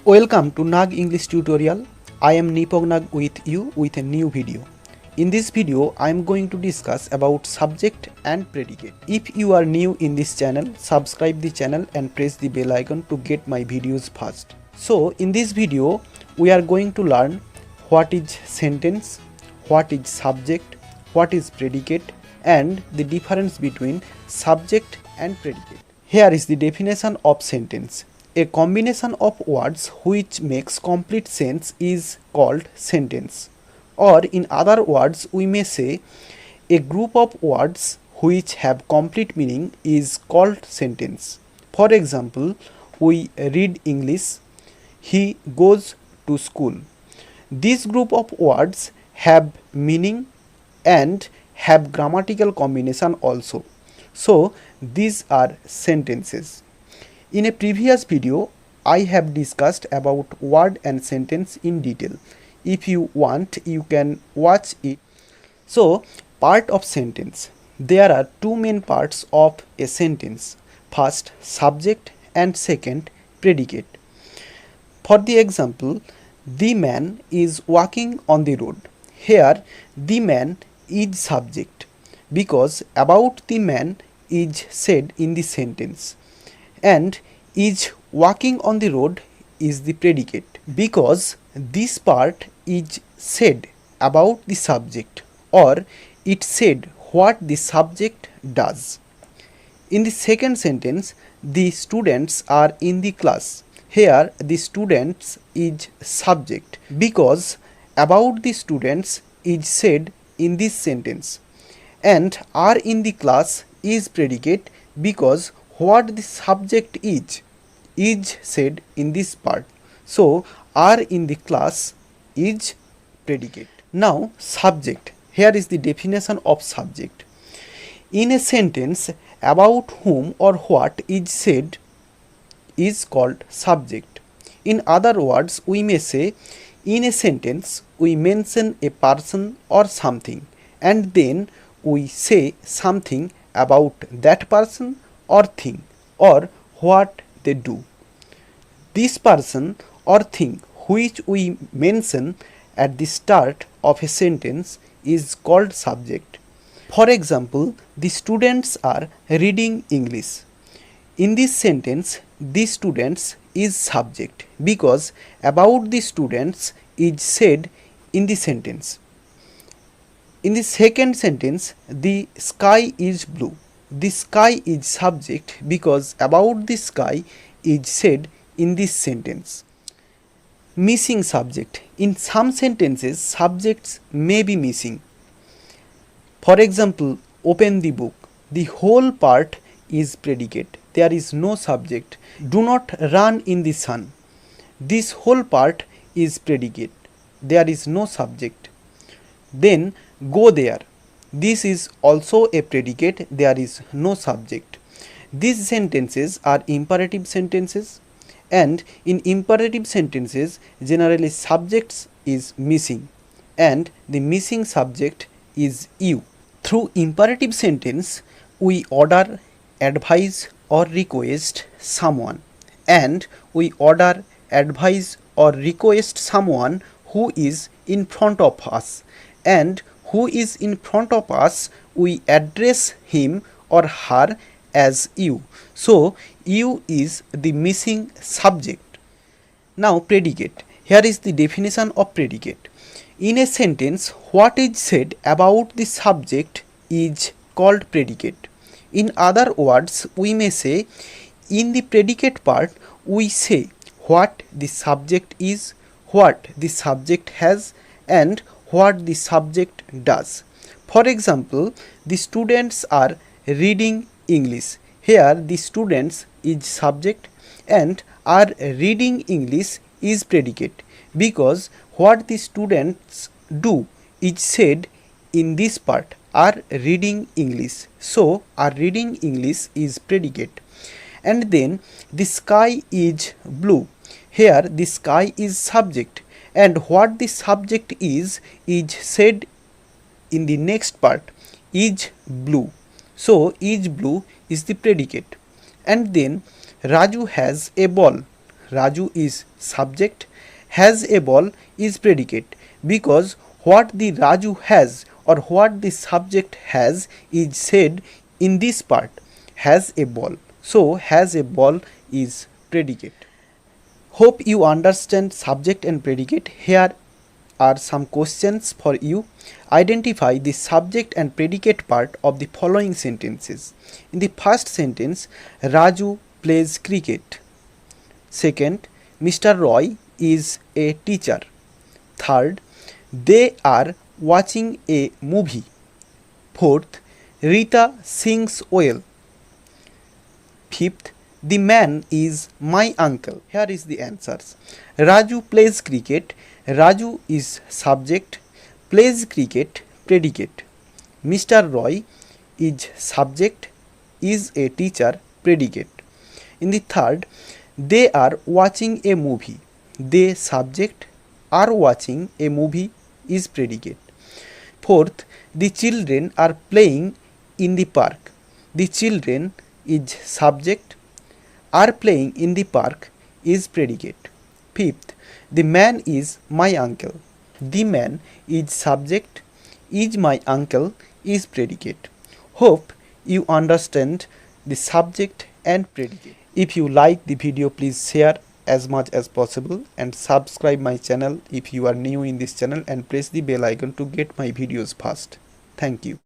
Welcome to Nag English tutorial. I am Nipok Nag with you with a new video. In this video, I am going to discuss about subject and predicate. If you are new in this channel, subscribe the channel and press the bell icon to get my videos first. So in this video, we are going to learn what is sentence, what is subject, what is predicate, and the difference between subject and predicate. Here is the definition of sentence. A combination of words which makes complete sense is called sentence. Or in other words, we may say a group of words which have complete meaning is called sentence. For example, we read English, he goes to school. This group of words have meaning and have grammatical combination also. So these are sentences. In a previous video, I have discussed about word and sentence in detail. If you want, you can watch it. So, part of sentence. There are two main parts of a sentence. First, subject, and second, predicate. For the example, the man is walking on the road. Here, the man is subject because about the man is said in the sentence, and is walking on the road is the predicate because this part is said about the subject, or it said what the subject does. In the second sentence, the students are in the class. Here the students is subject because about the students is said in this sentence, and are in the class is predicate because what the subject is said in this part. So are in the class is predicate. Now subject. Here is the definition of subject. In a sentence, about whom or what is said is called subject. In other words, we may say in a sentence we mention a person or something, and then we say something about that person or thing or what they do. This person or thing which we mention at the start of a sentence is called subject. For example, the students are reading English. In this sentence, the students is subject because about the students is said in the sentence. In the second sentence, the sky is blue. The sky is subject because about the sky is said in this sentence. Missing subject. In some sentences, subjects may be missing. For example, open the book. The whole part is predicate. There is no subject. Do not run in the sun. This whole part is predicate. There is no subject. Then go there. This is also a predicate. There is no subject. These sentences are imperative sentences, and in imperative sentences generally subjects is missing and the missing subject is you. Through imperative sentence we order, advise or request someone, and we order, advise or request someone who is in front of us, and who is in front of us we address him or her as you. So you is the missing subject. Now predicate. Here is the definition of predicate. In a sentence, what is said about the subject is called predicate. In other words, we may say in the predicate part we say what the subject is, what the subject has, and what the subject does. For example, the students are reading English. Here the students is subject and are reading English is predicate because what the students do is said in this part, are reading English. So are reading English is predicate. And then the sky is blue. Here the sky is subject, and what the subject is said in the next part, is blue. So is blue is the predicate. And then Raju has a ball. Raju is subject, has a ball is predicate, because what the Raju has or what the subject has is said in this part, has a ball. So has a ball is predicate. Hope you understand subject and predicate. Here are some questions for you. Identify the subject and predicate part of the following sentences. In the first sentence, Raju plays cricket. Second, Mr. Roy is a teacher. Third, they are watching a movie. Fourth, Rita sings well. Fifth, the man is my uncle. Here is the answers. Raju plays cricket. Raju is subject. Plays cricket, predicate. Mr. Roy is subject. Is a teacher, predicate. In the third, they are watching a movie. They subject, are watching a movie is predicate. Fourth, the children are playing in the park. The children is subject, are playing in the park is predicate. Fifth, the man is my uncle. The man is subject, is my uncle is predicate. Hope you understand the subject and predicate. If you like the video, please share as much as possible and subscribe my channel if you are new in this channel, and press the bell icon to get my videos fast. Thank you.